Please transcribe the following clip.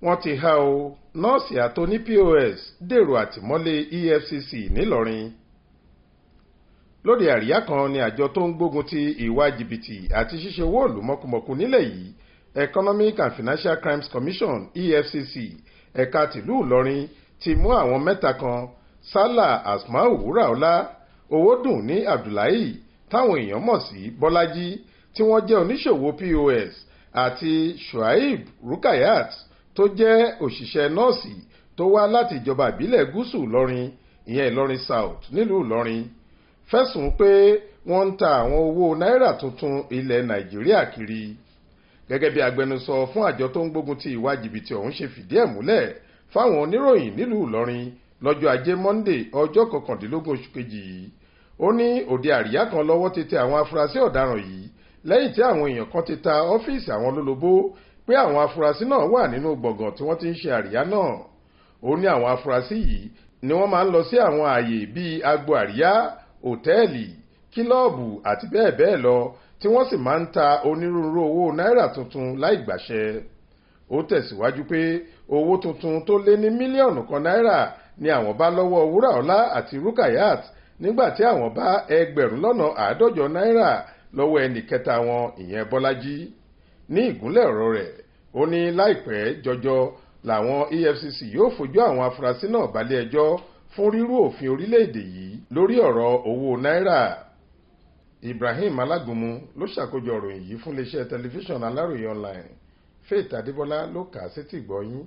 wọ́n ti há o nọ́ọ̀sì àti Oni-Pos dèrò àtìmọ́lé Efcc ńìlọrin. lóde àríyá kan ni àjọ tó ń gbógun ti ìwà jìbìtì àti ṣíṣe owó ìlú mọ̀kùmọ̀kù nílẹ̀ yìí Economic and Financial Crimes Commission EFCC ẹ̀ka tìlú Ìlọrin ti mú àwọn mẹ́ta kan Sala Asmau Wúràọlá Owódùn ní Abdullahi táwọn èèyàn mọ̀ sí Bọ́lájí tí wọ́n jẹ́ oníṣòwò POS àti Shuaib Rukayat tó jẹ́ òṣìṣẹ́ nọ́ọ̀sì tó wá láti ìjọba ìbílẹ̀ gúúsù Ìlọrin ìyẹn Ìlọrin South nílùú Ìlọrin fẹ̀sùn pé wọ́n ń ta àwọn owó náírà tuntun ilẹ̀ Nàìjíríà kiri. Gẹ́gẹ́ bí agbẹnusọ fún àjọ tó ń gbógun ti ìwà jìbìtì ọ̀hún ṣe fìdí ẹ̀ múlẹ̀ fáwọn oníròyìn nílùú Ìlọrin lọ́jọ́ ajé Monday ọjọ́ 19 oṣù kejì yìí. Ó ní òde àríyá kan lọ́wọ́ ti tẹ àwọn afurasí ọ̀daràn yìí lẹ́yìn tí àwọn èèyàn kan ti ta ọ́fíìsì àwọn lólobó pé àwọn afurasí náà wà nínú gbọ̀ngàn tí wọ́n ti ń ṣe àríyá náà. Ó ní àwọn afurasí yìí ni wọ́n máa ń lọ sí àwọn ààyè bíi agbo àríyá, hòtẹ́ẹ̀lì, kílọ̀ọ̀bù àti bẹ́ẹ̀ bẹ́ẹ̀ lọ tí wọ́n sì máa ń ta onírúurú owó náírà tuntun láì gbàṣẹ. Ó tẹ̀síwájú pé owó tuntun tó lé ní mílíọ̀nù kan náírà ni àwọn bá lọ́wọ́ Wúràọlá àti Rukayat nígbà tí àwọn bá ẹgbẹ̀rún lọ́nà 150 náírà lọ́wọ́ ẹnì kẹta wọn ìyẹn Bọ́lájí. Ní ìgúnlẹ̀ ọ̀rọ̀ rẹ̀ ó ní láìpẹ́ jọjọ làwọn EFCC yóò fojú àwọn afurasí náà balẹ̀ ẹjọ́ fún rírú òfin orílẹ̀-èdè yìí lórí ọ̀rọ̀ owó náírà. Ibrahim Alágúnmu ló ṣàkójọ ìròyìn yìí fún iléeṣẹ́ tẹlifíṣàn Aláròye online. Faith Adébọ́lá ló kà á sétí ìgbọ́ yín.